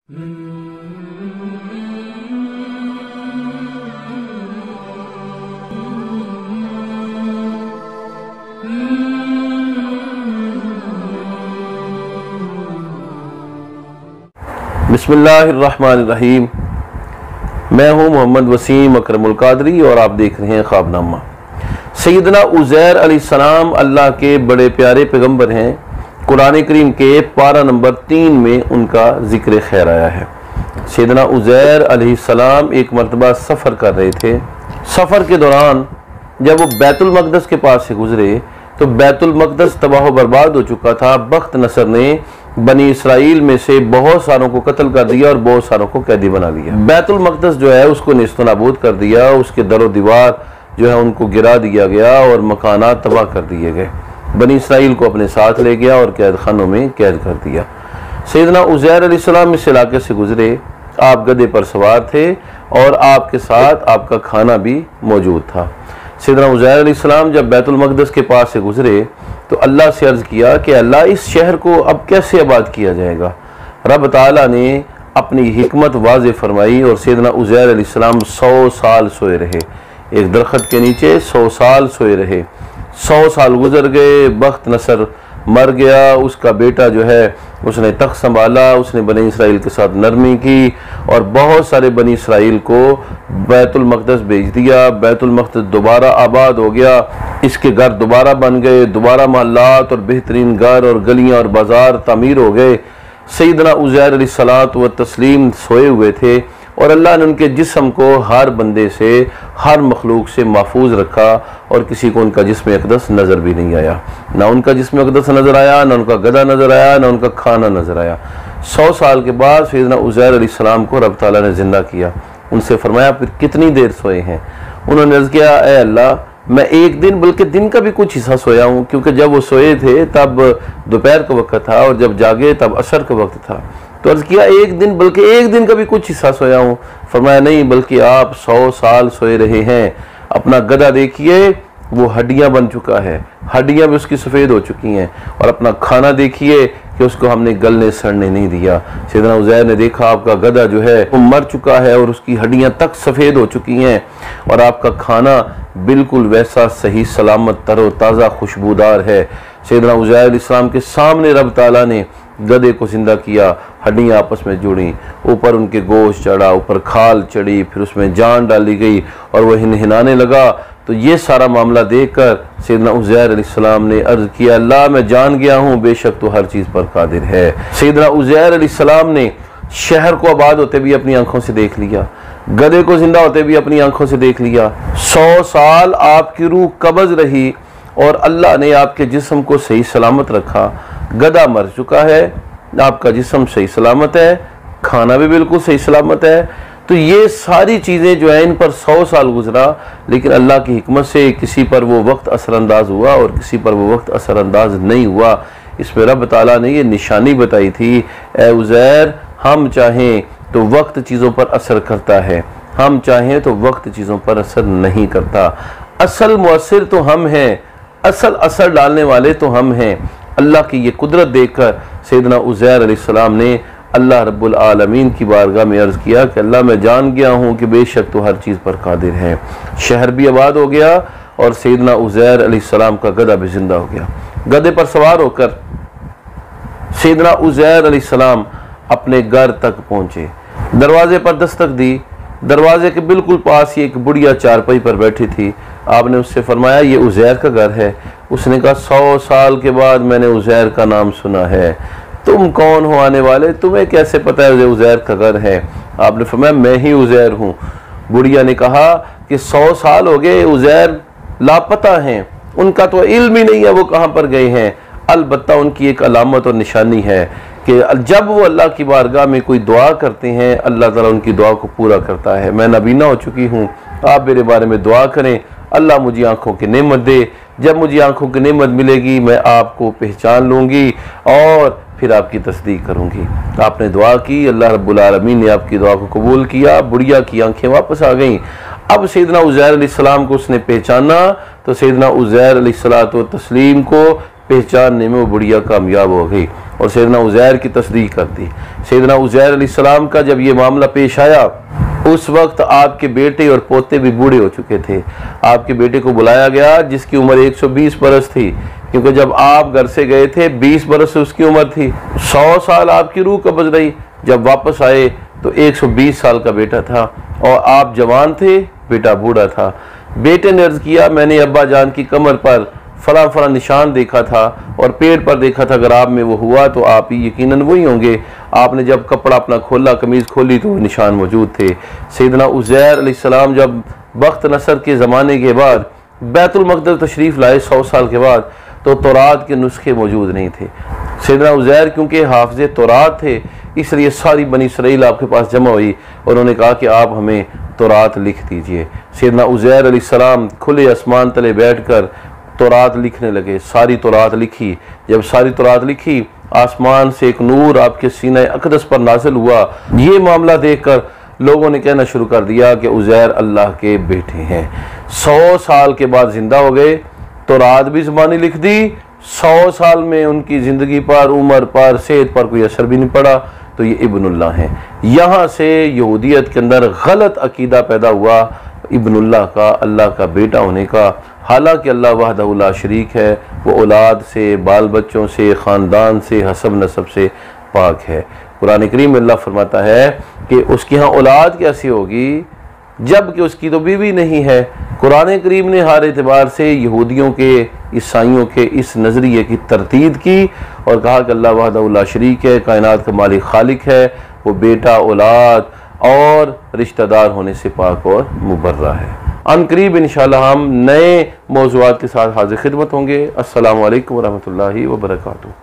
बिस्मिल्लाहिर्रहमानिर्रहीम। मैं हूँ मोहम्मद वसीम अकरमुल कादरी और आप देख रहे हैं ख्वाबनामा। सैयदना उज़ैर अलैहिस्सलाम अल्लाह के बड़े प्यारे पैगंबर हैं। कुरान करीम के पारा नंबर 3 में उनका जिक्र खैर आया है। सैयदना उज़ैर अलैहिस्सलाम एक मरतबा सफ़र कर रहे थे। सफ़र के दौरान जब वो बैतुल मक़दस के पास से गुजरे तो बैतुल मक़दस तबाह बर्बाद हो चुका था। बख्त नसर ने बनी इसराइल में से बहुत सारों को कत्ल कर दिया और बहुत सारों को कैदी बना लिया। बैतुल मक़दस जो है उसको नेस्तो नाबूद कर दिया, उसके दरो दीवार जो है उनको गिरा दिया गया और मकानात तबाह कर दिए गए। बनी इसराइल को अपने साथ ले गया और कैद खानों में कैद कर दिया। सैयदना उज़ैर अलैहिस्सलाम इस इलाके से गुजरे। आप गधे पर सवार थे और आपके साथ आपका खाना भी मौजूद था। सैयदना उज़ैर अलैहिस्सलाम जब बैतुल मक़दस के पास से गुजरे तो अल्लाह से अर्ज़ किया कि अल्लाह इस शहर को अब कैसे आबाद किया जाएगा। रब ताला ने अपनी हिकमत वाज़े फरमाई और सैयदना उज़ैर अलैहिस्सलाम 100 साल सोए रहे। एक दरख्त के नीचे 100 साल सोए रहे। 100 साल गुजर गए। बख्त नसर मर गया। उसका बेटा जो है उसने तख्त संभाला। उसने बनी इसराइल के साथ नरमी की और बहुत सारे बनी इसराइल को बैतुल मक़दस भेज दिया। बैतुल मक़दस दोबारा आबाद हो गया। इसके घर दोबारा बन गए। दोबारा महल्लात और बेहतरीन घर और गलियां और बाजार तामीर हो गए। सैयदना उज़ैर अलैहिस्सलात व तस्लीम सोए हुए थे और अल्लाह ने उनके जिस्म को हर बंदे से, हर मखलूक से महफूज रखा और किसी को उनका जिस्म अक़दस नज़र भी नहीं आया। ना उनका जिस्म अक़दस नज़र आया, ना उनका गधा नज़र आया, ना उनका खाना नज़र आया। 100 साल के बाद सैयदना उज़ैर अलैहिस्सलाम को रब ताला ने ज़िंदा किया। उनसे फरमाया फिर कितनी देर सोए हैं? उन्होंने अर्ज़ किया, ए अल्लाह, मैं एक दिन बल्कि दिन का भी कुछ हिस्सा सोया हूँ, क्योंकि जब वो सोए थे तब दोपहर का वक्त था और जब जागे तब असर का वक्त था। तो अर्ज़ किया एक दिन बल्कि एक दिन का भी कुछ हिस्सा सोया हूँ। फरमाया नहीं, बल्कि आप 100 साल सोए रहे हैं। अपना गधा देखिए, वो हड्डियाँ बन चुका है, हड्डियाँ भी उसकी सफ़ेद हो चुकी हैं। और अपना खाना देखिए कि उसको हमने गलने सड़ने नहीं दिया। सैयदना उज़ैर ने देखा आपका गधा जो है वो मर चुका है और उसकी हड्डियाँ तक सफ़ेद हो चुकी हैं और आपका खाना बिल्कुल वैसा सही सलामत तरो ताज़ा खुशबूदार है। सैयदना उज़ैर अलैहिस्सलाम के सामने रब ताला ने गधे को जिंदा किया। हड्डियाँ आपस में जुड़ी, ऊपर उनके गोश्त चढ़ा, ऊपर खाल चढ़ी, फिर उसमें जान डाली गई और वह हिनहिनाने लगा। तो ये सारा मामला देखकर सैयदना उज़ैर अलैहिस्सलाम ने अर्ज़ किया, अल्लाह मैं जान गया हूँ बेशक तो हर चीज़ पर कादिर है। सैयदना उज़ैर अलैहिस्सलाम ने शहर को आबाद होते भी अपनी आंखों से देख लिया, गधे को जिंदा होते भी अपनी आंखों से देख लिया। 100 साल आपकी रूह कब्ज़ रही और अल्लाह ने आपके जिस्म को सही सलामत रखा। गधा मर चुका है, आपका जिस्म सही सलामत है, खाना भी बिल्कुल सही सलामत है। तो ये सारी चीज़ें जो है इन पर 100 साल गुजरा, लेकिन अल्लाह की हिकमत से किसी पर वो वक्त असरअंदाज हुआ और किसी पर वो वक्त असरअंदाज नहीं हुआ। इस पर रब ताला ने ये निशानी बताई थी, ए उज़ैर, हम चाहें तो वक्त चीज़ों पर असर करता है, हम चाहें तो वक्त चीज़ों पर असर नहीं करता। असल मुअस्सिर तो हम हैं, असल असर डालने वाले तो हम हैं। अल्लाह की ये कुदरत देखकर सैयदना उज़ैर अलैहिस्सलाम ने अल्लाह रब्बुल आलमीन की बारगाह में अर्ज़ किया कि अल्लाह मैं जान गया हूँ कि बेशक तो हर चीज़ पर कादिर है। शहर भी आबाद हो गया और सैयदना उज़ैर अलैहिस्सलाम का गधा भी जिंदा हो गया। गधे पर सवार होकर सैयदना उज़ैर अलैहिस्सलाम अपने घर तक पहुँचे। दरवाजे पर दस्तक दी। दरवाजे के बिल्कुल पास ही एक बुढ़िया चारपाई पर बैठी थी। आपने उससे फरमाया ये उज़ैर का घर है। उसने कहा 100 साल के बाद मैंने उज़ैर का नाम सुना है। तुम कौन हो आने वाले? तुम्हें कैसे पता है उज़ैर का घर है? आपने फरमाया मैं ही उज़ैर हूँ। बुढ़िया ने कहा कि 100 साल हो गए, उज़ैर लापता हैं, उनका तो इल्म ही नहीं है वो कहाँ पर गए हैं। अलबत्ता उनकी एक अलामत और निशानी है कि जब वो अल्लाह की बारगाह में कोई दुआ करते हैं अल्लाह ताला उनकी दुआ को पूरा करता है। मैं नबीना हो चुकी हूँ, आप मेरे बारे में दुआ करें, अल्लाह मुझे आंखों की नेमत दे। जब मुझे आंखों की नेमत मिलेगी मैं आपको पहचान लूँगी और फिर आपकी तस्दीक करूँगी। आपने दुआ की, अल्लाह रब्बुल आलमीन ने आपकी दुआ को कबूल किया। बुढ़िया की आंखें वापस आ गईं। अब सैयदना उज़ैर अलैहिस्सलाम को उसने पहचाना तो सैयदना उज़ैर अलैहिस्सलातु व तस्लीम को पहचानने में वो बुढ़िया कामयाब हो गई। और सैयदना उज़ैर की तस्दीक कर दी। सैयदना उज़ैर अलैहिस्सलाम का जब ये मामला पेश आया, उस वक्त आपके बेटे और पोते भी बूढ़े हो चुके थे। आपके बेटे को बुलाया गया जिसकी उम्र 120 बरस थी, क्योंकि जब आप घर से गए थे 20 बरस उसकी उम्र थी। 100 साल आपकी रूह कब्ज़ रही। जब वापस आए तो 120 साल का बेटा था और आप जवान थे, बेटा बूढ़ा था। बेटे ने अर्ज़ किया, मैंने अब्बा जान की कमर पर फला फला निशान देखा था और पेट पर देखा था, अगर आप में वो हुआ तो आप ही यकीनन वही होंगे। आपने जब कपड़ा अपना खोला, कमीज़ खोली तो वो निशान मौजूद थे। सैयदना उज़ैर अलैहिस्सलाम जब बख्त नसर के ज़माने के बाद बैतुल मक़दस तशरीफ़ लाए 100 साल के बाद, तो तौरात के नुस्खे मौजूद नहीं थे। सैयदना उज़ैर क्योंकि हाफ़िज़े तौरात थे, इसलिए सारी बनी इसराइल आपके पास जमा हुई और उन्होंने कहा कि आप हमें तौरात लिख दीजिए। सैयदना उज़ैर अलैहिस्सलाम खुले आसमान तले बैठकर तौरात लिखने लगे। सारी तौरात लिखी। जब सारी तौरात लिखी, आसमान से एक नूर आपके सीने अक़दस पर नाज़िल हुआ। ये मामला देखकर लोगों ने कहना शुरू कर दिया कि उज़ैर अल्लाह के बेटे हैं। 100 साल के बाद जिंदा हो गए, तौरात भी ज़बानी लिख दी। 100 साल में उनकी ज़िंदगी पर, उम्र पर, सेहत पर कोई असर भी नहीं पड़ा। तो ये इब्नुल्लाह हैं। यहाँ से यहूदियत के अंदर गलत अकीदा पैदा हुआ इब्नुल्लाह का, अल्लाह का बेटा होने का। हालांकि अल्लाह वहदहु ला शरीक है, वो औलाद से, बाल बच्चों से, ख़ानदान से, हसब नसब से पाक है। कुरान करीम में अल्लाह फरमाता है कि उसके यहाँ औलाद कैसी होगी जबकि उसकी तो बीवी नहीं है। कुरान करीम ने हर एतबार से यहूदियों के, ईसाइयों के इस नज़रिए की तरतीद की और कहा कि अल्लाह वहदहु ला शरीक है, कायनात का मालिक खालिक है, वो बेटा, औलाद और रिश्तेदार होने से पाक और मुबर्रा है। अनकरीब इंशाअल्लाह हम नए मौज़ूआत के साथ हाज़िर खिदमत होंगे। अस्सलामु अलैकुम वरहमतुल्लाहि वबरकातुहू।